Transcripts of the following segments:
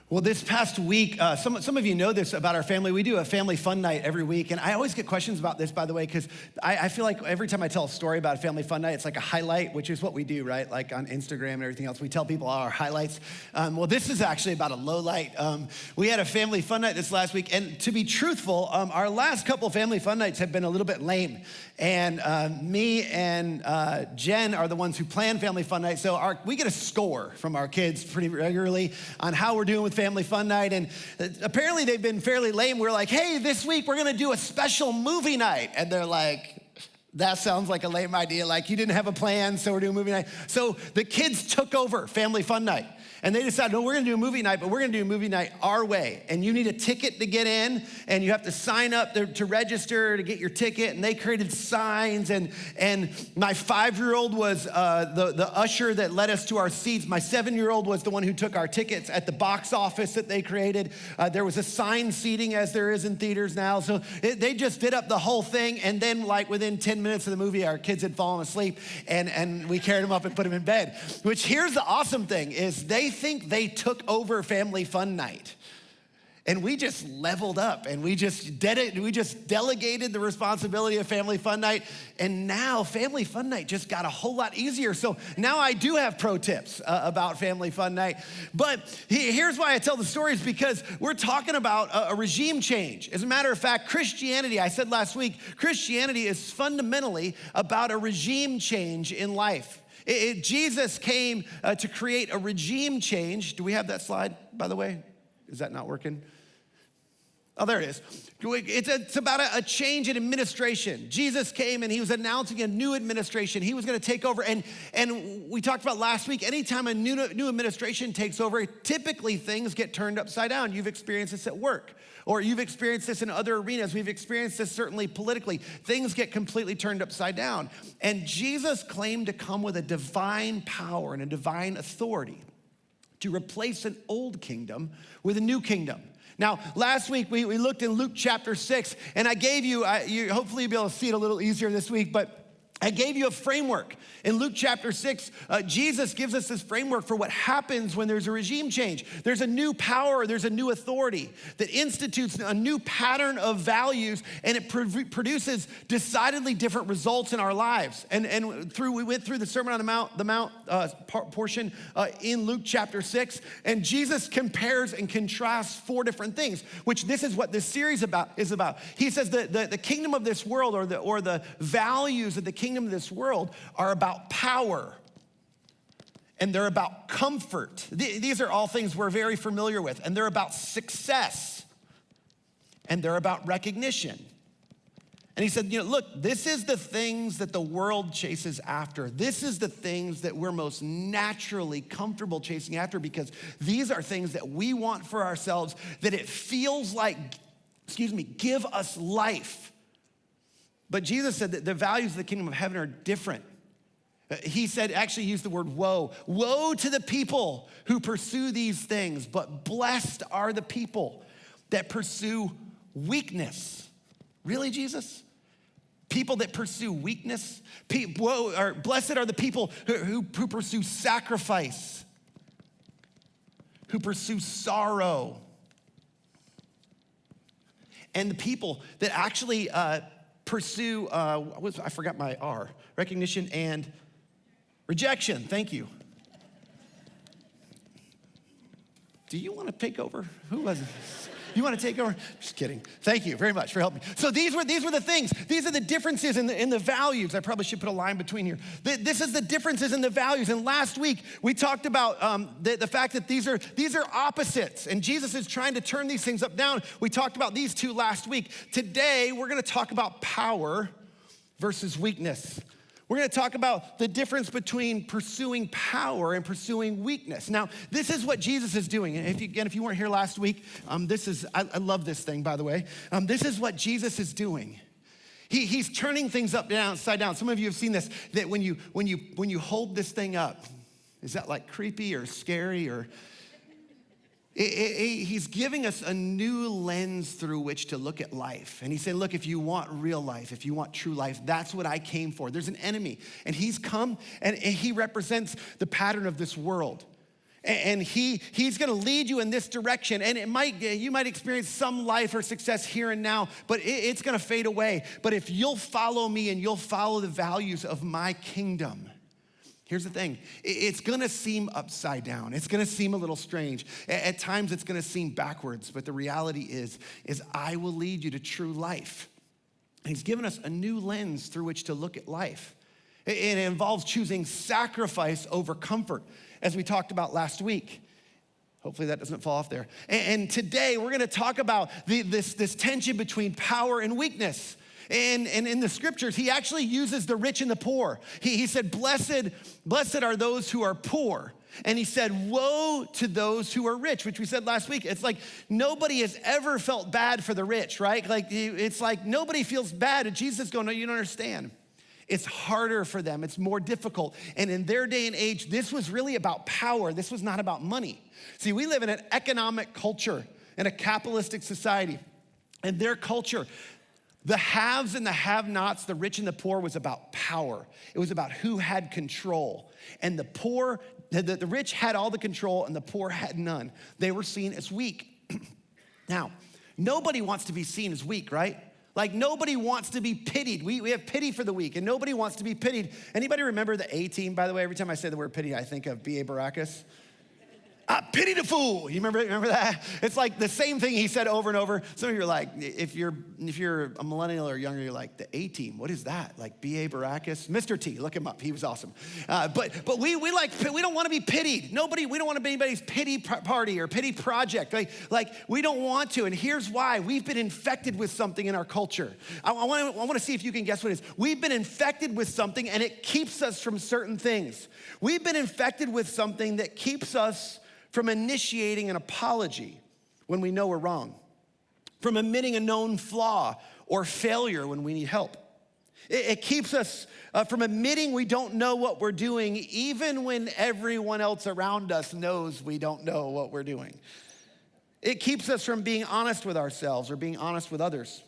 Well, this past week, some of you know this about our family. We do a family fun night every week. And I always get questions about this, by the way, because I feel like every time I tell a story about a family fun night, it's like a highlight, which is what we do, right? Like on Instagram and everything else. We tell people all our highlights. Well, this is actually about a low light. We had a family fun night this last week. And to be truthful, our last couple family fun nights have been a little bit lame. And me and Jen are the ones who plan family fun night. So we get a score from our kids pretty regularly on how we're doing with family fun night. And apparently they've been fairly lame. We're like, hey, this week we're gonna do a special movie night. And they're like, that sounds like a lame idea. Like you didn't have a plan, so we're doing movie night. So the kids took over family fun night. And they decided, no, we're gonna do a movie night, but we're gonna do a movie night our way. And you need a ticket to get in, and you have to sign up to register to get your ticket. And they created signs, and my 5-year-old was the usher that led us to our seats. My 7-year-old was the one who took our tickets at the box office that they created. There was assigned seating as there is in theaters now. So they just did up the whole thing, and then like within 10 minutes of the movie, our kids had fallen asleep, and we carried them up and put them in bed. Which here's the awesome thing is they think they took over family fun night. And we just leveled up and we just delegated the responsibility of family fun night. And now family fun night just got a whole lot easier. So now I do have pro tips about family fun night. But here's why I tell the stories, because we're talking about a regime change. As a matter of fact, Christianity, I said last week, Christianity is fundamentally about a regime change in life. Jesus came to create a regime change. Do we have that slide, by the way? Is that not working? Oh, there it is. It's about a change in administration. Jesus came and he was announcing a new administration. He was gonna take over. And we talked about last week, anytime a new administration takes over, typically things get turned upside down. You've experienced this at work, or you've experienced this in other arenas. We've experienced this certainly politically. Things get completely turned upside down. And Jesus claimed to come with a divine power and a divine authority to replace an old kingdom with a new kingdom. Now, last week we looked in Luke chapter 6, and I gave you, hopefully you'll be able to see it a little easier this week, but I gave you a framework. In Luke chapter 6, Jesus gives us this framework for what happens when there's a regime change. There's a new power, there's a new authority that institutes a new pattern of values, and it produces decidedly different results in our lives. And we went through the Sermon on the Mount portion in Luke chapter 6, and Jesus compares and contrasts 4 different things, which this is what this series is about. He says that the kingdom of this world, or the values of the kingdom of this world, are about power, and they're about comfort. These are all things we're very familiar with. And they're about success, and they're about recognition. And he said, look, this is the things that the world chases after. This is the things that we're most naturally comfortable chasing after, because these are things that we want for ourselves, that it feels like, give us life. But Jesus said that the values of the kingdom of heaven are different. He said, actually used the word woe. Woe to the people who pursue these things, but blessed are the people that pursue weakness. Really, Jesus? People that pursue weakness? Blessed are the people who pursue sacrifice, who pursue sorrow. And the people that actually pursue, I forgot my R, recognition and rejection. Thank you. Do you want to take over? Who was it? You want to take over? Just kidding. Thank you very much for helping. So these were the things. These are the differences in the values. I probably should put a line between here. This is the differences in the values. And last week we talked about the fact that these are opposites, and Jesus is trying to turn these things up down. We talked about these 2 last week. Today we're going to talk about power versus weakness. We're gonna talk about the difference between pursuing power and pursuing weakness. Now, this is what Jesus is doing. And if you weren't here last week, I love this thing, by the way. This is what Jesus is doing. He's turning things upside down. Some of you have seen this, that when you hold this thing up, is that like creepy or scary or? He's giving us a new lens through which to look at life. And he's saying, look, if you want real life, if you want true life, that's what I came for. There's an enemy, and he's come, and he represents the pattern of this world. And he's gonna lead you in this direction. And you might experience some life or success here and now, but it's gonna fade away. But if you'll follow me and you'll follow the values of my kingdom, here's the thing, it's gonna seem upside down. It's gonna seem a little strange. At times it's gonna seem backwards, but the reality is I will lead you to true life. And he's given us a new lens through which to look at life. It involves choosing sacrifice over comfort, as we talked about last week. Hopefully that doesn't fall off there. And today we're gonna talk about this tension between power and weakness. And in the scriptures, he actually uses the rich and the poor. He said, blessed are those who are poor. And he said, woe to those who are rich, which we said last week. It's like nobody has ever felt bad for the rich, right? Like it's like nobody feels bad. And Jesus is going, no, you don't understand. It's harder for them. It's more difficult. And in their day and age, this was really about power. This was not about money. See, we live in an economic culture, in a capitalistic society. And their culture, the haves and the have-nots, the rich and the poor, was about power. It was about who had control. And the rich had all the control and the poor had none. They were seen as weak. Now, nobody wants to be seen as weak, right? Like nobody wants to be pitied. We have pity for the weak and nobody wants to be pitied. Anybody remember the A-Team, by the way? Every time I say the word pity, I think of B.A. Baracus. Pity the fool. You remember that? It's like the same thing he said over and over. Some of you are like, if you're a millennial or younger, you're like, the A-Team, what is that? Like B.A. Baracus? Mr. T, look him up. He was awesome. But we don't want to be pitied. We don't want to be anybody's pity party or pity project. Like we don't want to. And here's why. We've been infected with something in our culture. I want to see if you can guess what it is. We've been infected with something and it keeps us from certain things. We've been infected with something that keeps us from initiating an apology when we know we're wrong, from admitting a known flaw or failure when we need help. It keeps us from admitting we don't know what we're doing, even when everyone else around us knows we don't know what we're doing. It keeps us from being honest with ourselves or being honest with others.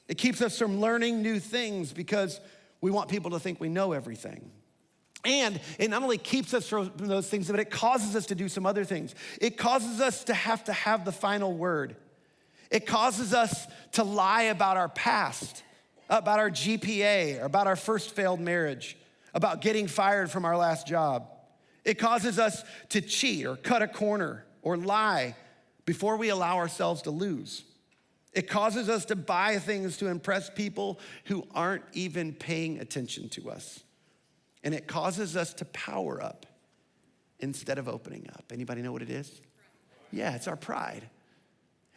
It keeps us from learning new things because we want people to think we know everything. And it not only keeps us from those things, but it causes us to do some other things. It causes us to have the final word. It causes us to lie about our past, about our GPA, or about our first failed marriage, about getting fired from our last job. It causes us to cheat or cut a corner or lie before we allow ourselves to lose. It causes us to buy things to impress people who aren't even paying attention to us. And it causes us to power up instead of opening up. Anybody know what it is? Yeah, it's our pride.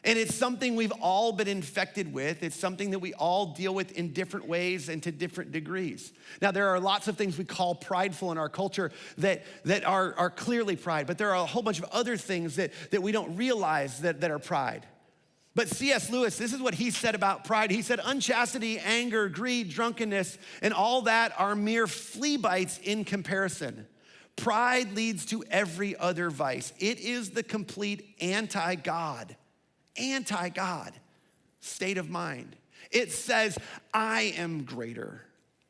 And it's something we've all been infected with. It's something that we all deal with in different ways and to different degrees. Now, there are lots of things we call prideful in our culture that are clearly pride, but there are a whole bunch of other things that we don't realize that are pride. But C.S. Lewis, this is what he said about pride. He said, unchastity, anger, greed, drunkenness, and all that are mere flea bites in comparison. Pride leads to every other vice. It is the complete anti-God state of mind. It says, I am greater.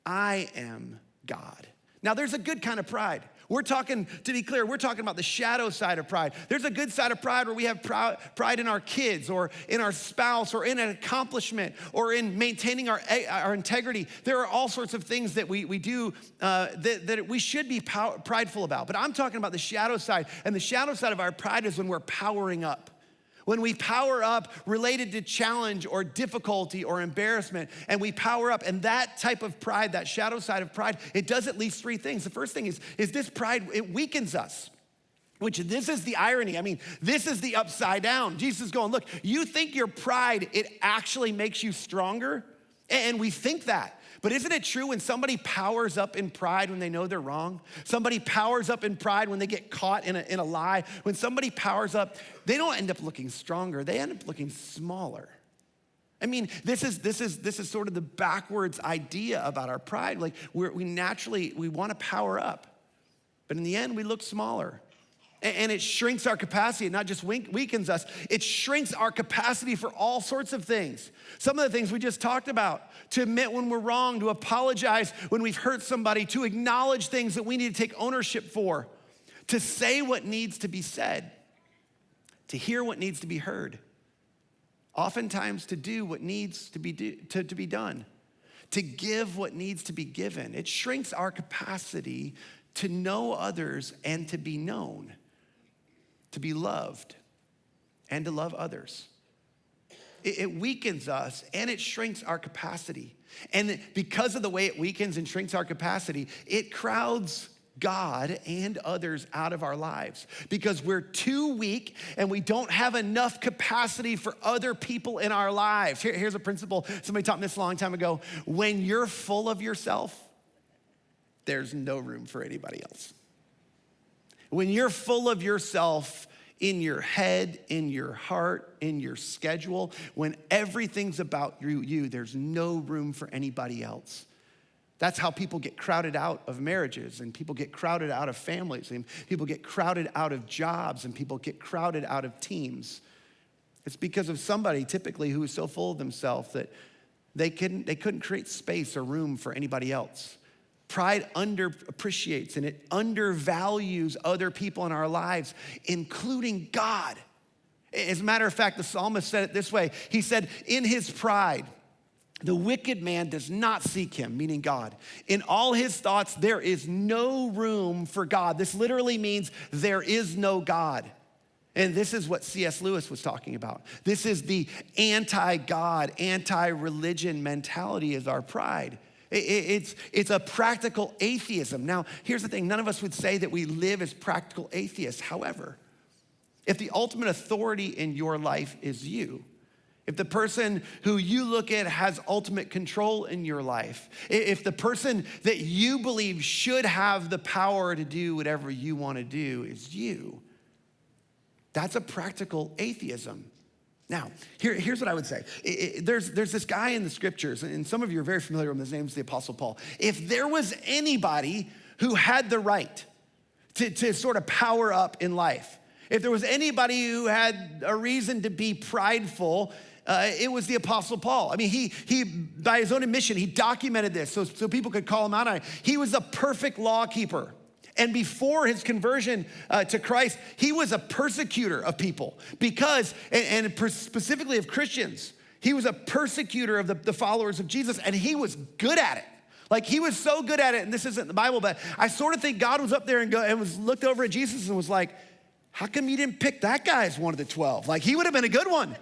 I am God. Now, there's a good kind of pride. We're talking, to be clear, we're talking about the shadow side of pride. There's a good side of pride where we have pride in our kids or in our spouse or in an accomplishment or in maintaining our integrity. There are all sorts of things that we do that we should be prideful about. But I'm talking about the shadow side. And the shadow side of our pride is when we're powering up. When we power up related to challenge or difficulty or embarrassment, and we power up, and that type of pride, that shadow side of pride, it does at least three things. The first thing is this pride, it weakens us, which this is the irony. I mean, this is the upside down. Jesus is going, look, you think your pride, it actually makes you stronger? And we think that. But isn't it true when somebody powers up in pride when they know they're wrong? Somebody powers up in pride when they get caught in a lie. When somebody powers up, they don't end up looking stronger. They end up looking smaller. I mean, this is sort of the backwards idea about our pride. Like we naturally want to power up, but in the end, we look smaller. And it shrinks our capacity. It not just weakens us, it shrinks our capacity for all sorts of things. Some of the things we just talked about, to admit when we're wrong, to apologize when we've hurt somebody, to acknowledge things that we need to take ownership for, to say what needs to be said, to hear what needs to be heard, oftentimes to do what needs to be done, to give what needs to be given. It shrinks our capacity to know others and to be known, to be loved and to love others. It weakens us and it shrinks our capacity. And because of the way it weakens and shrinks our capacity, it crowds God and others out of our lives because we're too weak and we don't have enough capacity for other people in our lives. Here's a principle. Somebody taught me this a long time ago. When you're full of yourself, there's no room for anybody else. When you're full of yourself in your head, in your heart, in your schedule, when everything's about you, there's no room for anybody else. That's how people get crowded out of marriages, and people get crowded out of families, and people get crowded out of jobs, and people get crowded out of teams. It's because of somebody typically who is so full of themselves that they couldn't create space or room for anybody else. Pride underappreciates and it undervalues other people in our lives, including God. As a matter of fact, the psalmist said it this way. He said, in his pride, the wicked man does not seek him, meaning God. In all his thoughts, there is no room for God. This literally means there is no God. And this is what C.S. Lewis was talking about. This is the anti-God, anti-religion mentality is our pride. It's a practical atheism. Now, here's the thing. None of us would say that we live as practical atheists. However, if the ultimate authority in your life is you, if the person who you look at has ultimate control in your life, if the person that you believe should have the power to do whatever you want to do is you, that's a practical atheism. Now, here's what I would say. There's this guy in the scriptures, and some of you are very familiar with him. His name's the Apostle Paul. If there was anybody who had the right to sort of power up in life, if there was anybody who had a reason to be prideful, it was the Apostle Paul. I mean, he by his own admission, he documented this so people could call him out on it. He was a perfect law keeper. And before his conversion to Christ, he was a persecutor of people because, and specifically of Christians, he was a persecutor of the followers of Jesus, and he was good at it. Like, he was so good at it, and this isn't in the Bible, but I sort of think God was up there and was looked over at Jesus and was like, how come you didn't pick that guy as one of the 12? Like, he would have been a good one.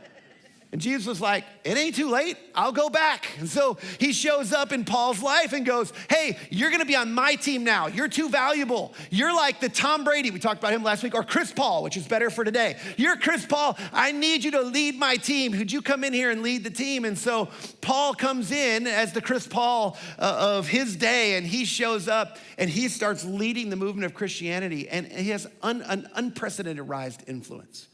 And Jesus was like, it ain't too late, I'll go back. And so he shows up in Paul's life and goes, hey, you're gonna be on my team now. You're too valuable. You're like the Tom Brady, we talked about him last week, or Chris Paul, which is better for today. You're Chris Paul, I need you to lead my team. Could you come in here and lead the team? And so Paul comes in as the Chris Paul of his day, and he shows up and he starts leading the movement of Christianity, and he has an unprecedented rise to influence.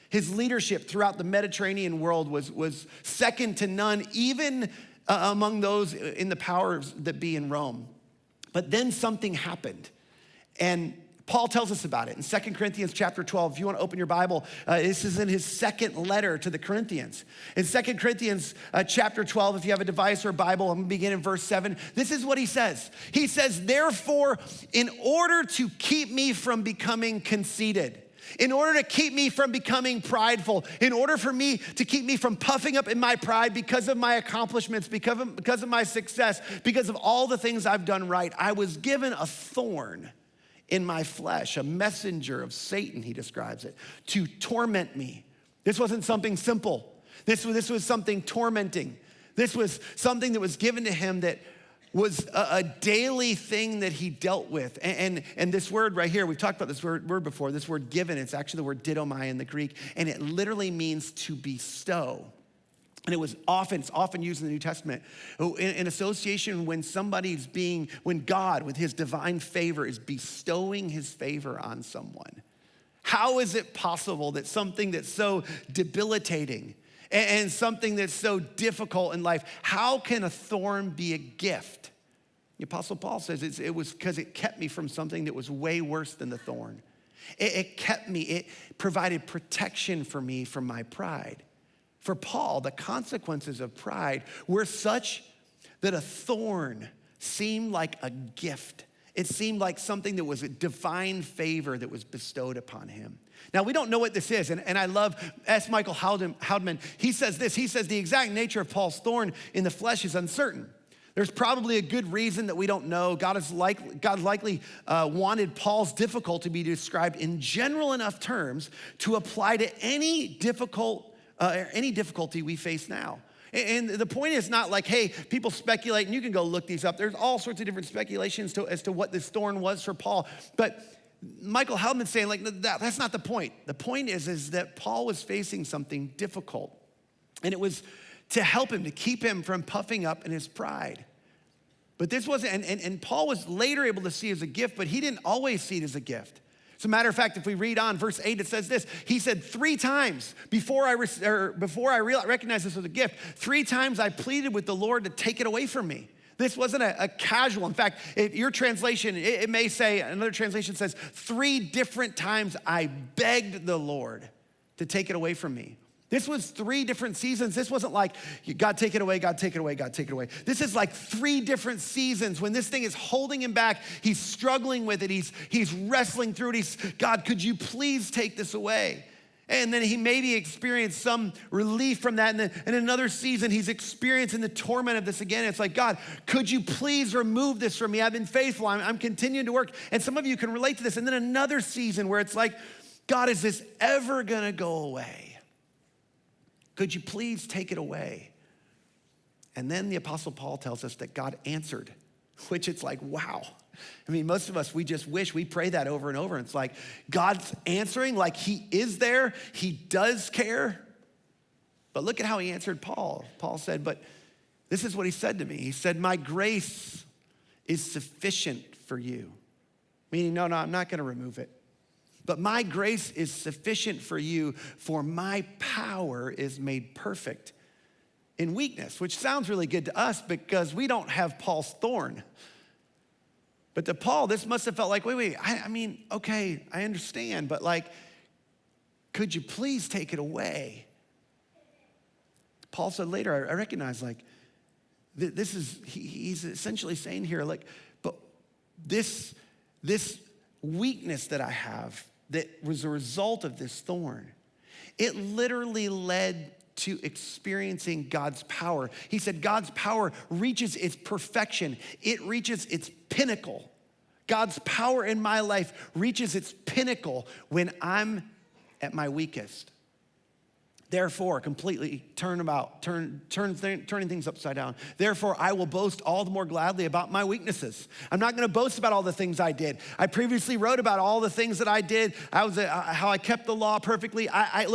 His leadership throughout the Mediterranean world was second to none, even among those in the powers that be in Rome. But then something happened, and Paul tells us about it in 2 Corinthians chapter 12. If you want to open your Bible, this is in his second letter to the Corinthians. In 2 Corinthians chapter 12, if you have a device or a Bible, I'm going to begin in verse 7. This is what he says. He says, therefore, in order to keep me from becoming conceited, in order to keep me from becoming prideful, in order for me to keep me from puffing up in my pride because of my accomplishments, because of my success, because of all the things I've done right, I was given a thorn in my flesh, a messenger of Satan, he describes it, to torment me. This wasn't something simple. This was something tormenting. This was something that was given to him that was a daily thing that he dealt with. And this word right here, we've talked about this word before, this word given, it's actually the word didomai in the Greek, and it literally means to bestow. And it's often used in the New Testament in association when when God, with his divine favor, is bestowing his favor on someone. How is it possible that something that's so debilitating and something that's so difficult in life, how can a thorn be a gift? The Apostle Paul says it was because it kept me from something that was way worse than the thorn. It kept me, it provided protection for me from my pride. For Paul, the consequences of pride were such that a thorn seemed like a gift It seemed like something that was a divine favor that was bestowed upon him. Now, we don't know what this is, and I love S. Michael Howdeman. He says this, he says, the exact nature of Paul's thorn in the flesh is uncertain. There's probably a good reason that we don't know. God likely wanted Paul's difficulty to be described in general enough terms to apply to any difficulty we face now. And the point is not like, hey, people speculate, and you can go look these up. There's all sorts of different speculations as to what this thorn was for Paul. But Michael Hellman's saying, like, that's not the point. The point is that Paul was facing something difficult. And it was to help him, to keep him from puffing up in his pride. But this wasn't, and Paul was later able to see it as a gift, but he didn't always see it as a gift. As a matter of fact, if we read on verse 8, it says this. He said 3 times before I recognized this as a gift, 3 times I pleaded with the Lord to take it away from me. This wasn't a casual. In fact, your translation, it may say, another translation says, 3 different times I begged the Lord to take it away from me. This was 3 different seasons. This wasn't like, God, take it away, God, take it away, God, take it away. This is like 3 different seasons when this thing is holding him back. He's struggling with it. He's wrestling through it. God, could you please take this away? And then he maybe experienced some relief from that. And then in another season, he's experiencing the torment of this again. It's like, God, could you please remove this from me? I've been faithful. I'm continuing to work. And some of you can relate to this. And then another season where it's like, God, is this ever gonna go away? Could you please take it away? And then the Apostle Paul tells us that God answered, which it's like, wow. I mean, most of us, we just wish, we pray that over and over. It's like, God's answering, like he is there, he does care. But look at how he answered Paul. Paul said, but this is what he said to me. He said, my grace is sufficient for you. Meaning, no, I'm not gonna remove it. But my grace is sufficient for you, for my power is made perfect in weakness, which sounds really good to us because we don't have Paul's thorn. But to Paul, this must have felt like, wait, I mean, okay, I understand, but like, could you please take it away? Paul said later, I recognize like, this is, he's essentially saying here, like, but this weakness that I have, that was a result of this thorn, it literally led to experiencing God's power. He said God's power reaches its perfection. It reaches its pinnacle. God's power in my life reaches its pinnacle when I'm at my weakest. Therefore, completely turning things upside down. Therefore, I will boast all the more gladly about my weaknesses. I'm not gonna boast about all the things I did. I previously wrote about all the things that I did. How I kept the law perfectly. I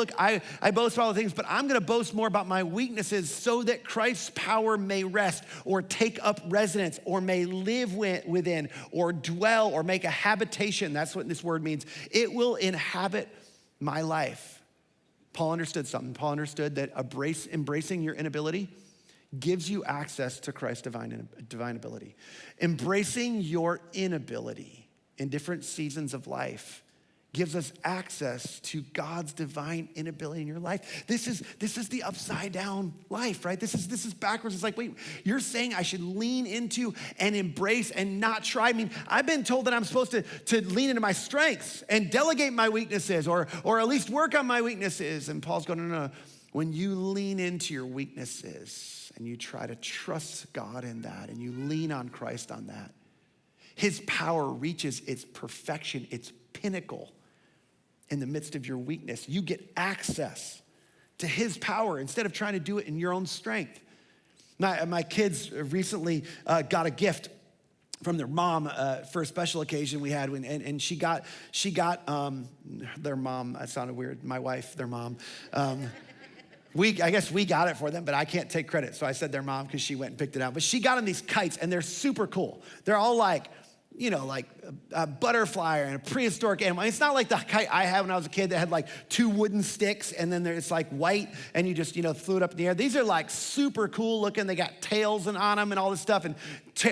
boast about all the things, but I'm gonna boast more about my weaknesses so that Christ's power may rest or take up residence or may live within or dwell or make a habitation. That's what this word means. It will inhabit my life. Paul understood something. Paul understood that embracing your inability gives you access to Christ's divine ability. Embracing your inability in different seasons of life gives us access to God's divine inability in your life. This is the upside down life, right? This is backwards. It's like, wait, you're saying I should lean into and embrace and not try. I mean, I've been told that I'm supposed to lean into my strengths and delegate my weaknesses or at least work on my weaknesses. And Paul's going, no. When you lean into your weaknesses and you try to trust God in that and you lean on Christ on that, his power reaches its perfection, its pinnacle. In the midst of your weakness, you get access to his power instead of trying to do it in your own strength. My kids recently got a gift from their mom for a special occasion we had, and she got their mom. That sounded weird. My wife, their mom. I guess we got it for them, but I can't take credit. So I said their mom because she went and picked it out. But she got them these kites, and they're super cool. They're all like, a butterfly and a prehistoric animal. It's not like the kite I had when I was a kid that had like 2 wooden sticks and then it's like white and you just, flew it up in the air. These are like super cool looking. They got tails on them and all this stuff. And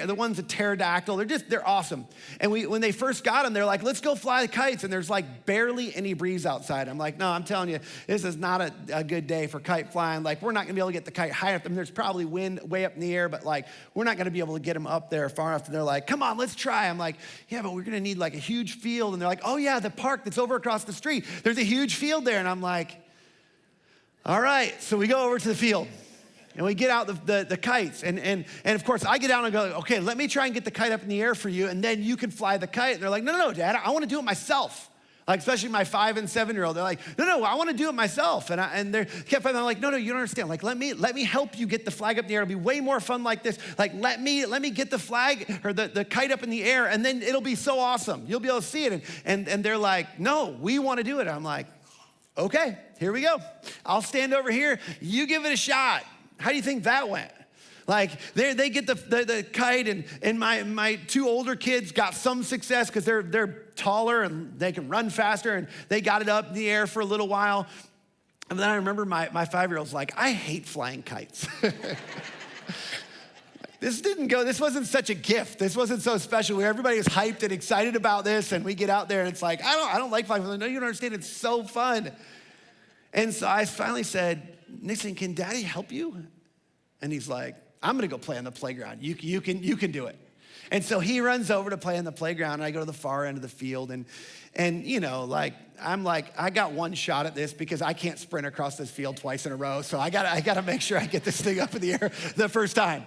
the one's a pterodactyl. They're awesome. And when they first got them, they're like, let's go fly the kites. And there's like barely any breeze outside. I'm like, no, I'm telling you, this is not a good day for kite flying. Like, we're not gonna be able to get the kite high enough. I mean, there's probably wind way up in the air, but like, we're not gonna be able to get them up there far enough. And they're like, come on, let's try. I'm like, yeah, but we're gonna need like a huge field. And they're like, oh yeah, the park that's over across the street. There's a huge field there. And I'm like, all right. So we go over to the field. And we get out the kites. And of course, I get down and go, okay, let me try and get the kite up in the air for you, and then you can fly the kite. And they're like, no, Dad, I want to do it myself. Like, especially my 5 and 7-year-old. They're like, no, I want to do it myself. And they kept fighting. I'm like, no, you don't understand. Like, let me help you get the flag up in the air. It'll be way more fun like this. Like, let me get the flag or the kite up in the air, and then it'll be so awesome. You'll be able to see it. And they're like, no, we want to do it. I'm like, okay, here we go. I'll stand over here. You give it a shot. How do you think that went? Like, they get the kite, and my 2 older kids got some success because they're taller and they can run faster, and they got it up in the air for a little while. And then I remember my 5-year-old's like, I hate flying kites. This wasn't such a gift. This wasn't so special. Everybody is hyped and excited about this, and we get out there and it's like, I don't like flying. No, you don't understand, it's so fun. And so I finally said, Nixon, can Daddy help you? And he's like, I'm gonna go play on the playground. You can do it. And so he runs over to play on the playground, and I go to the far end of the field, and I'm like, I got one shot at this because I can't sprint across this field twice in a row. So I gotta make sure I get this thing up in the air the first time.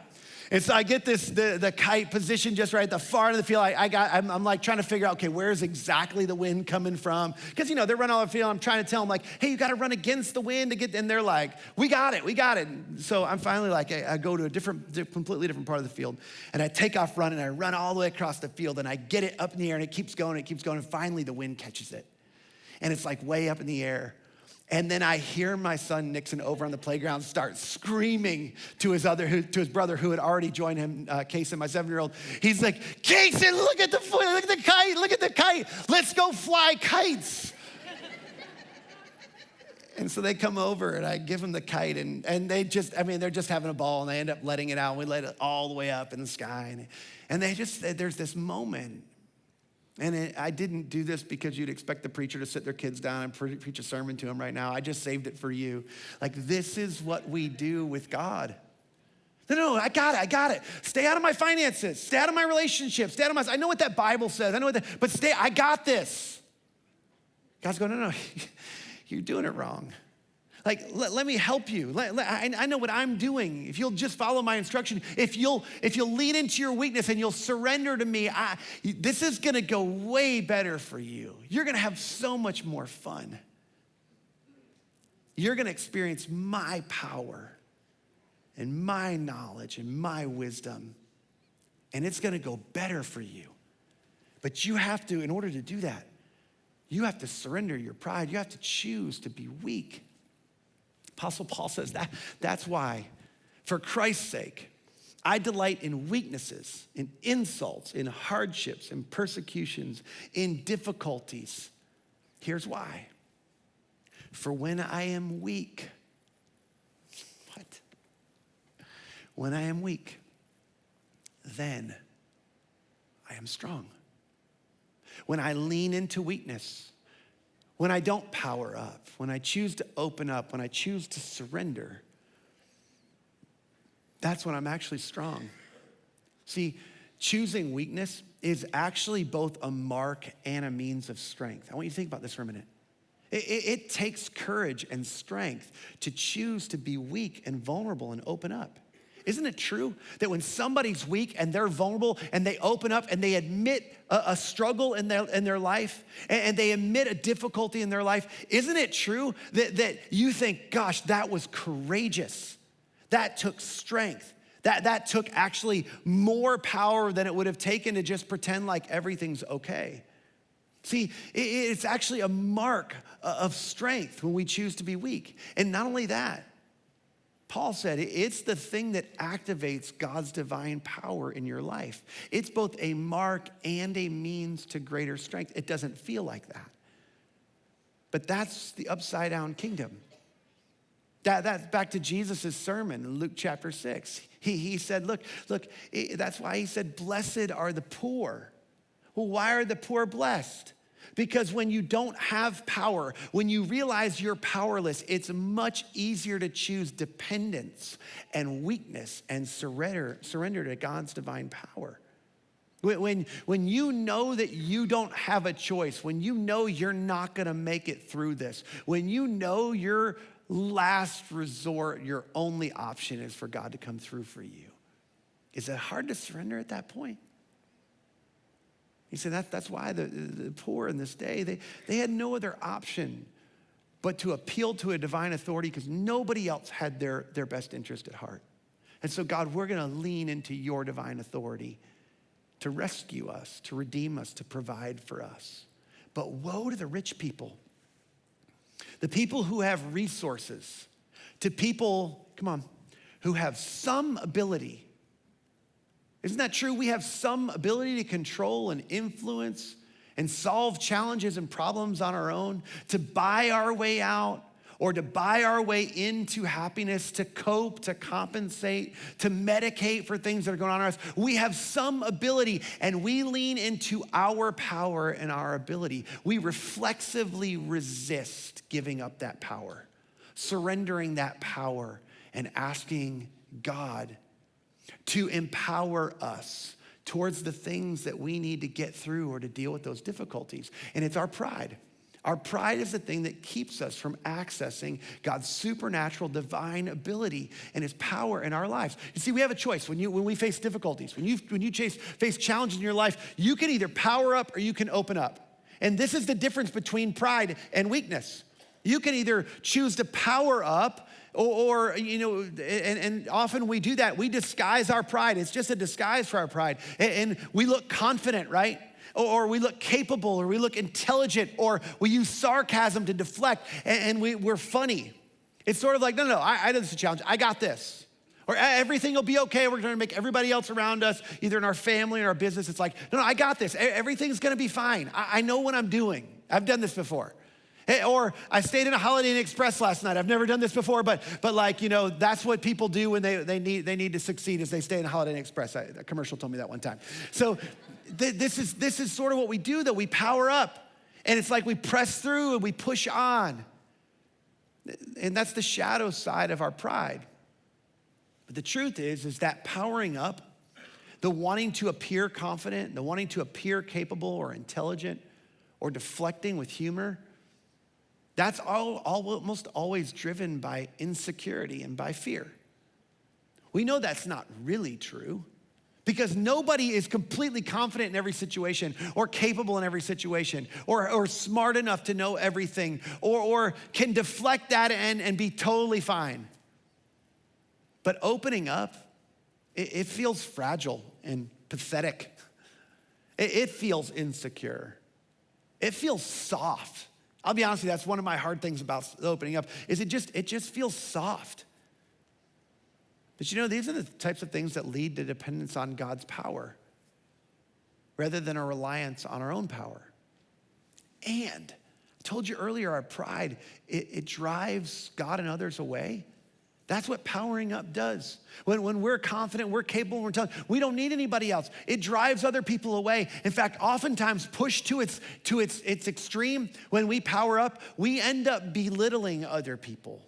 And so I get the kite positioned just right at the far end of the field. I'm like trying to figure out, okay, where's exactly the wind coming from? Because, they're running all the field. I'm trying to tell them, like, hey, you got to run against the wind to get, and they're like, we got it. And so I'm finally like, I go to a completely different part of the field, and I take off running, and I run all the way across the field, and I get it up in the air, and it keeps going, and finally the wind catches it. And it's like way up in the air. And then I hear my son Nixon over on the playground start screaming to his brother who had already joined him, Kason, my 7-year-old. He's like, Kason, look at the kite, let's go fly kites. And so they come over and I give them the kite, and they're just having a ball, and they end up letting it out, and we let it all the way up in the sky. And there's this moment. And I didn't do this because you'd expect the preacher to sit their kids down and preach a sermon to them right now. I just saved it for you. Like, this is what we do with God. No, I got it. Stay out of my finances. Stay out of my relationships. I know what that Bible says. But I got this. God's going, no, you're doing it wrong. Like, let me help you. I know what I'm doing. If you'll just follow my instruction, if you'll lean into your weakness and you'll surrender to me, this is gonna go way better for you. You're gonna have so much more fun. You're gonna experience my power and my knowledge and my wisdom, and it's gonna go better for you. But you have to, in order to do that, you have to surrender your pride. You have to choose to be weak. Apostle Paul says that's why, for Christ's sake, I delight in weaknesses, in insults, in hardships, in persecutions, in difficulties. Here's why. For when I am weak, when I am weak, then I am strong. When I lean into weakness, when I don't power up, when I choose to open up, when I choose to surrender, that's when I'm actually strong. See, choosing weakness is actually both a mark and a means of strength. I want you to think about this for a minute. It takes courage and strength to choose to be weak and vulnerable and open up. Isn't it true that when somebody's weak and they're vulnerable and they open up and they admit a struggle in their life and they admit a difficulty in their life, isn't it true that you think, gosh, that was courageous? That took strength. That took actually more power than it would have taken to just pretend like everything's okay. See, it's actually a mark of strength when we choose to be weak. And not only that, Paul said it's the thing that activates God's divine power in your life. It's both a mark and a means to greater strength. It doesn't feel like that. But that's the upside down kingdom. That's back to Jesus' sermon in Luke chapter 6. He said, look, that's why he said, blessed are the poor. Well, why are the poor blessed? Because when you don't have power, when you realize you're powerless, it's much easier to choose dependence and weakness and surrender to God's divine power. When you know that you don't have a choice, when you know you're not gonna make it through this, when you know your last resort, your only option is for God to come through for you, is it hard to surrender at that point? He said that's why the poor in this day, they had no other option but to appeal to a divine authority because nobody else had their best interest at heart. And so God, we're gonna lean into your divine authority to rescue us, to redeem us, to provide for us. But woe to the rich people, the people who have resources, to people, come on, who have some ability. Isn't that true? We have some ability to control and influence and solve challenges and problems on our own, to buy our way out or to buy our way into happiness, to cope, to compensate, to medicate for things that are going on in us. We have some ability and we lean into our power and our ability. We reflexively resist giving up that power, surrendering that power and asking God to empower us towards the things that we need to get through or to deal with those difficulties. And it's our pride. Our pride is the thing that keeps us from accessing God's supernatural divine ability and his power in our lives. You see, we have a choice when we face difficulties, when you face challenges in your life, you can either power up or you can open up. And this is the difference between pride and weakness. You can either choose to power up or and often we do that. We disguise our pride. It's just a disguise for our pride. And we look confident, right? Or we look capable, or we look intelligent, or we use sarcasm to deflect, and we're funny. It's sort of like, no, I know this is a challenge. I got this. Or everything will be okay. We're gonna make everybody else around us, either in our family or our business. It's like, no, I got this. Everything's gonna be fine. I know what I'm doing. I've done this before. Or I stayed in a Holiday Inn Express last night. I've never done this before, but like, that's what people do when they need to succeed is they stay in a Holiday Inn Express. A commercial told me that one time. So this is sort of what we do, that we power up. And it's like we press through and we push on. And that's the shadow side of our pride. But the truth is that powering up, the wanting to appear confident, the wanting to appear capable or intelligent or deflecting with humor, that's almost always driven by insecurity and by fear. We know that's not really true because nobody is completely confident in every situation or capable in every situation or smart enough to know everything or can deflect that and be totally fine. But opening up, it feels fragile and pathetic. It feels insecure. It feels soft. I'll be honest with you, that's one of my hard things about opening up, is it just feels soft. But these are the types of things that lead to dependence on God's power rather than a reliance on our own power. And I told you earlier, our pride, it drives God and others away. That's what powering up does. When we're confident, we're capable, we're intelligent, we don't need anybody else. It drives other people away. In fact, oftentimes pushed to its extreme, when we power up, we end up belittling other people.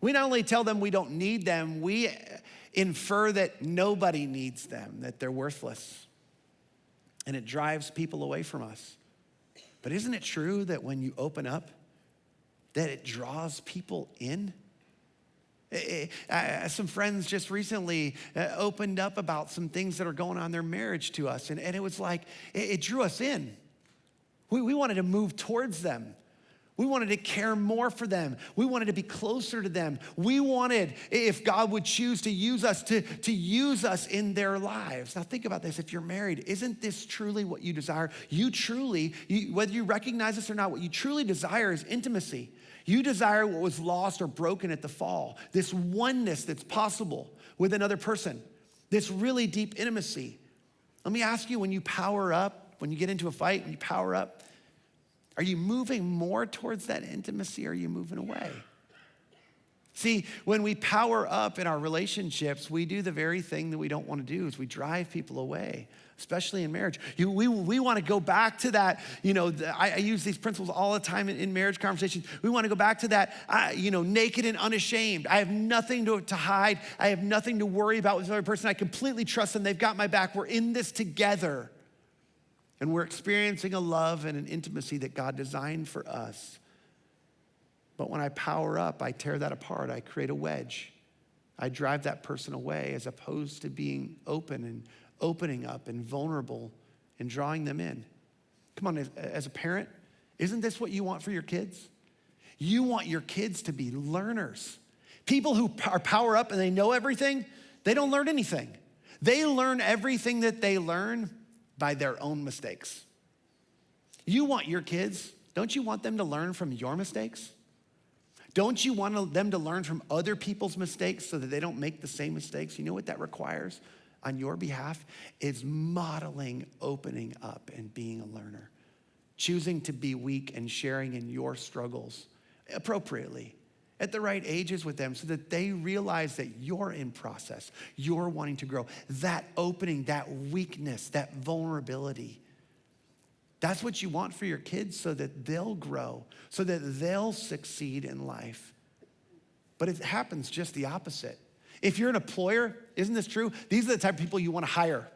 We not only tell them we don't need them, we infer that nobody needs them, that they're worthless. And it drives people away from us. But isn't it true that when you open up, that it draws people in? Some friends just recently opened up about some things that are going on in their marriage to us. And it was like, it drew us in. We wanted to move towards them. We wanted to care more for them. We wanted to be closer to them. We wanted, if God would choose to use us, to use us in their lives. Now think about this. If you're married, isn't this truly what you desire? You truly, whether you recognize this or not, what you truly desire is intimacy. You desire what was lost or broken at the fall, this oneness that's possible with another person, this really deep intimacy. Let me ask you, when you power up, when you get into a fight, when you power up, are you moving more towards that intimacy, or are you moving away? See, when we power up in our relationships, we do the very thing that we don't want to do, is we drive people away, especially in marriage. We want to go back to that, I use these principles all the time in marriage conversations. We want to go back to that, naked and unashamed. I have nothing to hide. I have nothing to worry about with this other person. I completely trust them. They've got my back. We're in this together. And we're experiencing a love and an intimacy that God designed for us. But when I power up, I tear that apart. I create a wedge. I drive that person away, as opposed to being open and opening up and vulnerable and drawing them in. Come on, as a parent, isn't this what you want for your kids? You want your kids to be learners. People who are power up and they know everything, they don't learn anything. They learn everything that they learn by their own mistakes. You want your kids, don't you want them to learn from your mistakes? Don't you want them to learn from other people's mistakes so that they don't make the same mistakes? You know what that requires on your behalf? Is modeling, opening up, and being a learner. Choosing to be weak and sharing in your struggles appropriately at the right ages with them, so that they realize that you're in process, you're wanting to grow. That opening, that weakness, that vulnerability, that's what you want for your kids, so that they'll grow, so that they'll succeed in life. But it happens just the opposite. If you're an employer, isn't this true? These are the type of people you want to hire.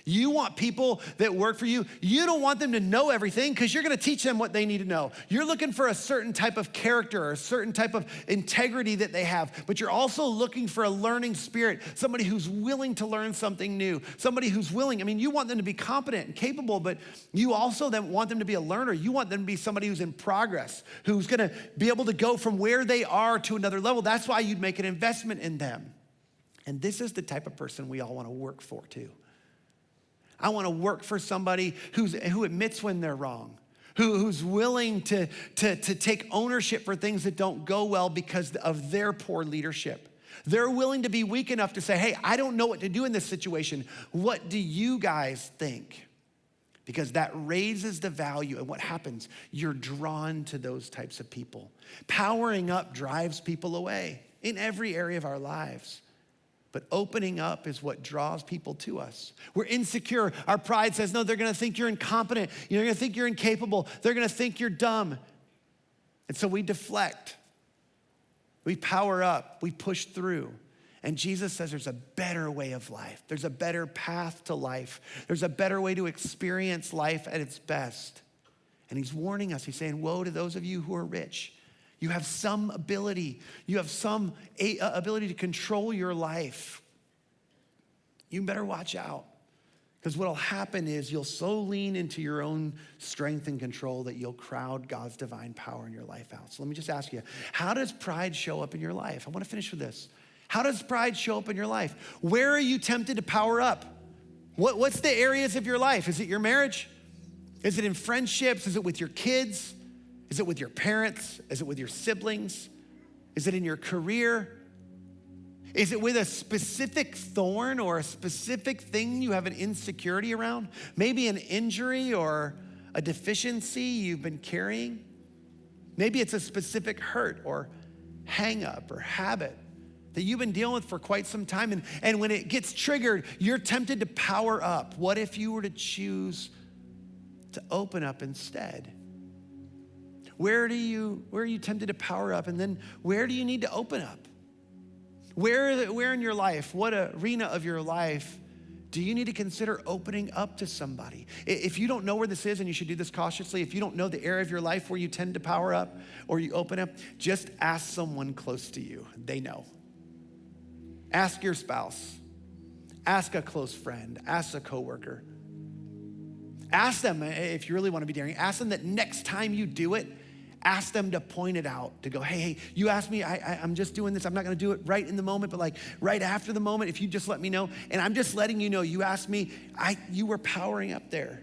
You want people that work for you. You don't want them to know everything, because you're gonna teach them what they need to know. You're looking for a certain type of character or a certain type of integrity that they have, but you're also looking for a learning spirit, somebody who's willing to learn something new, somebody who's willing. You want them to be competent and capable, but you also then want them to be a learner. You want them to be somebody who's in progress, who's gonna be able to go from where they are to another level. That's why you'd make an investment in them. And this is the type of person we all wanna work for too. I want to work for somebody who admits when they're wrong, who's willing to take ownership for things that don't go well because of their poor leadership. They're willing to be weak enough to say, hey, I don't know what to do in this situation. What do you guys think? Because that raises the value, and what happens? You're drawn to those types of people. Powering up drives people away in every area of our lives. But opening up is what draws people to us. We're insecure. Our pride says, no, they're gonna think you're incompetent. You're gonna think you're incapable. They're gonna think you're dumb. And so we deflect. We power up. We push through. And Jesus says there's a better way of life. There's a better path to life. There's a better way to experience life at its best. And he's warning us. He's saying, woe to those of you who are rich. You have some ability. You have some ability to control your life. You better watch out, because what'll happen is you'll so lean into your own strength and control that you'll crowd God's divine power in your life out. So let me just ask you, how does pride show up in your life? I want to finish with this. How does pride show up in your life? Where are you tempted to power up? What's the areas of your life? Is it your marriage? Is it in friendships? Is it with your kids? Is it with your parents? Is it with your siblings? Is it in your career? Is it with a specific thorn or a specific thing you have an insecurity around? Maybe an injury or a deficiency you've been carrying? Maybe it's a specific hurt or hang up or habit that you've been dealing with for quite some time. And when it gets triggered, you're tempted to power up. What if you were to choose to open up instead? Where are you tempted to power up? And then where do you need to open up? Where in your life, what arena of your life do you need to consider opening up to somebody? If you don't know where this is, and you should do this cautiously, if you don't know the area of your life where you tend to power up or you open up, just ask someone close to you. They know. Ask your spouse. Ask a close friend. Ask a coworker. Ask them, if you really want to be daring, ask them that next time you do it, ask them to point it out, to go, hey, you asked me, I'm just doing this. I'm not gonna do it right in the moment, but like right after the moment, if you just let me know. And I'm just letting you know, you asked me, you were powering up there.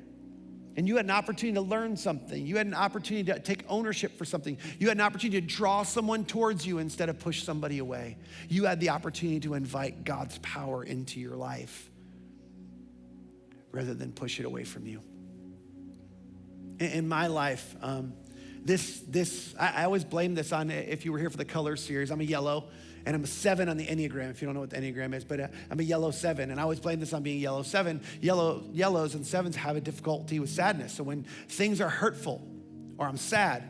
And you had an opportunity to learn something. You had an opportunity to take ownership for something. You had an opportunity to draw someone towards you instead of push somebody away. You had the opportunity to invite God's power into your life rather than push it away from you. In my life, I always blame this on, if you were here for the color series, I'm a yellow, and I'm a 7 on the Enneagram, if you don't know what the Enneagram is, but I'm a yellow 7, and I always blame this on being yellow 7. Yellows and 7s have a difficulty with sadness, so when things are hurtful or I'm sad,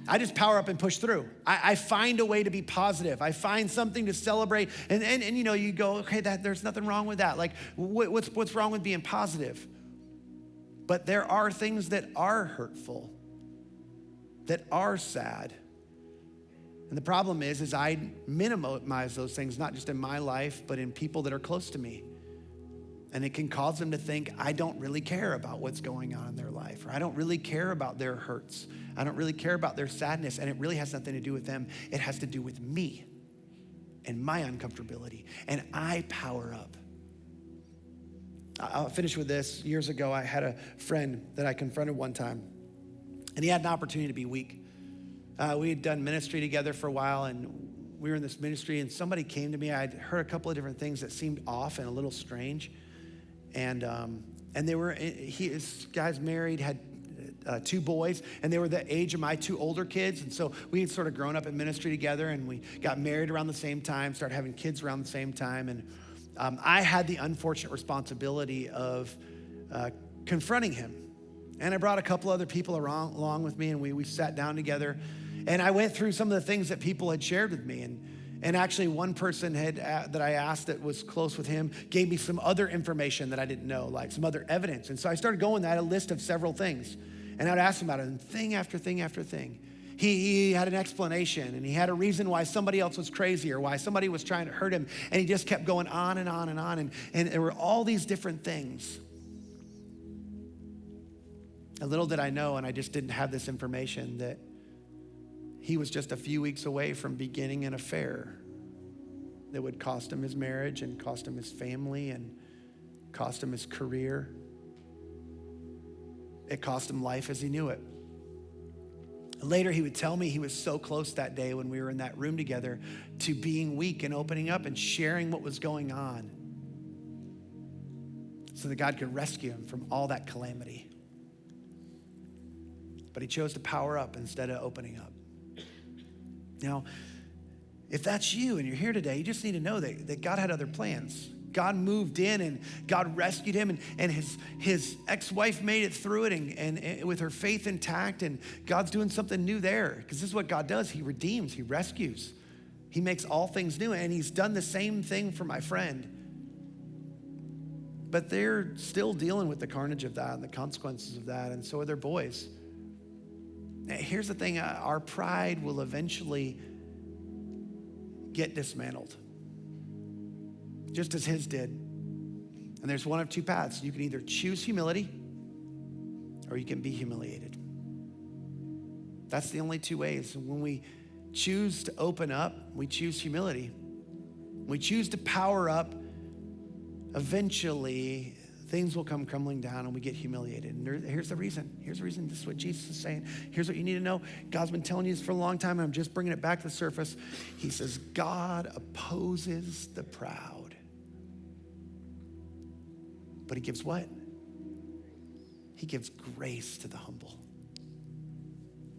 I just power up and push through. I find a way to be positive. I find something to celebrate, and you know, you go, okay, there's nothing wrong with that. Like, what's wrong with being positive? But there are things that are hurtful, that are sad. And the problem is I minimize those things, not just in my life, but in people that are close to me. And it can cause them to think, I don't really care about what's going on in their life, or I don't really care about their hurts. I don't really care about their sadness, and it really has nothing to do with them. It has to do with me and my uncomfortability, and I power up. I'll finish with this. Years ago, I had a friend that I confronted one time, and he had an opportunity to be weak. We had done ministry together for a while, and we were in this ministry, and somebody came to me. I'd heard a couple of different things that seemed off and a little strange. And his guy's married, had 2 boys, and they were the age of my 2 older kids. And so we had sort of grown up in ministry together, and we got married around the same time, started having kids around the same time. And I had the unfortunate responsibility of confronting him. And I brought a couple other people along with me, and we sat down together. And I went through some of the things that people had shared with me. And actually one person that I asked that was close with him gave me some other information that I didn't know, like some other evidence. And so I started going, I had a list of several things. And I'd ask him about it, and thing after thing after thing. He had an explanation, and he had a reason why somebody else was crazy or why somebody was trying to hurt him. And he just kept going on and on and on. And there were all these different things. And little did I know, and I just didn't have this information, that he was just a few weeks away from beginning an affair that would cost him his marriage and cost him his family and cost him his career. It cost him life as he knew it. Later, he would tell me he was so close that day when we were in that room together to being weak and opening up and sharing what was going on so that God could rescue him from all that calamity. But he chose to power up instead of opening up. Now, if that's you and you're here today, you just need to know that God had other plans. God moved in and God rescued him, and his ex-wife made it through it and with her faith intact, and God's doing something new there, because this is what God does. He redeems, he rescues. He makes all things new, and he's done the same thing for my friend. But they're still dealing with the carnage of that and the consequences of that, and so are their boys. Here's the thing, our pride will eventually get dismantled, just as his did. And there's one of 2 paths. You can either choose humility or you can be humiliated. That's the only 2 ways. When we choose to open up, we choose humility. We choose to power up, eventually things will come crumbling down and we get humiliated. And here's the reason. Here's the reason. This is what Jesus is saying. Here's what you need to know. God's been telling you this for a long time, and I'm just bringing it back to the surface. He says, God opposes the proud. But he gives what? He gives grace to the humble.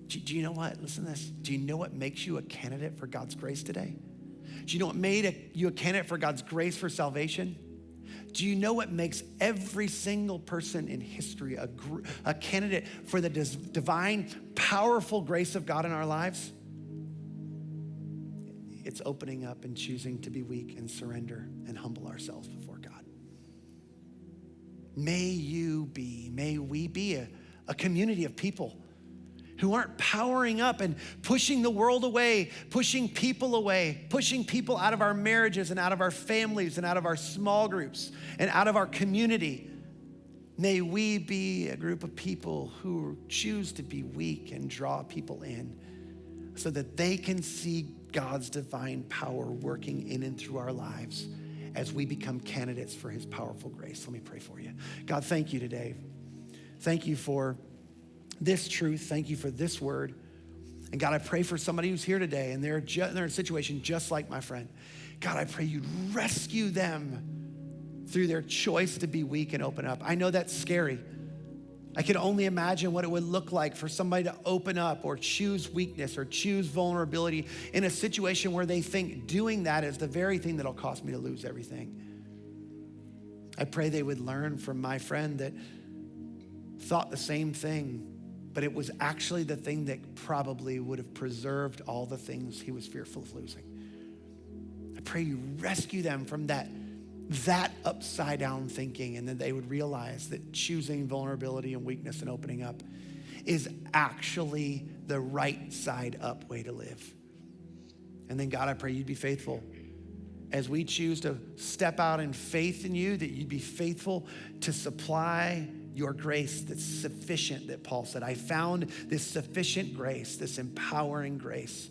Do you know what? Listen to this. Do you know what makes you a candidate for God's grace today? Do you know what made you a candidate for God's grace for salvation? Do you know what makes every single person in history a candidate for the divine, powerful grace of God in our lives? It's opening up and choosing to be weak and surrender and humble ourselves before God. May we be a community of people who aren't powering up and pushing the world away, pushing people away, pushing people out of our marriages and out of our families and out of our small groups and out of our community. May we be a group of people who choose to be weak and draw people in so that they can see God's divine power working in and through our lives as we become candidates for his powerful grace. Let me pray for you. God, thank you today thank you for this truth. Thank you for this word. And God, I pray for somebody who's here today and they're in a situation just like my friend. God, I pray you'd rescue them through their choice to be weak and open up. I know that's scary. I can only imagine what it would look like for somebody to open up or choose weakness or choose vulnerability in a situation where they think doing that is the very thing that'll cause me to lose everything. I pray they would learn from my friend that thought the same thing, but it was actually the thing that probably would have preserved all the things he was fearful of losing. I pray you rescue them from that upside down thinking, and that they would realize that choosing vulnerability and weakness and opening up is actually the right side up way to live. And then God, I pray you'd be faithful as we choose to step out in faith in you, that you'd be faithful to supply your grace that's sufficient, that Paul said. I found this sufficient grace, this empowering grace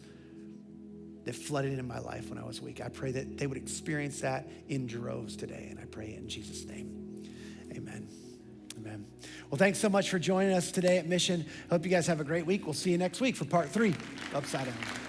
that flooded into my life when I was weak. I pray that they would experience that in droves today, and I pray it in Jesus' name. Amen. Amen. Well, thanks so much for joining us today at Mission. Hope you guys have a great week. We'll see you next week for part 3, Upside Down.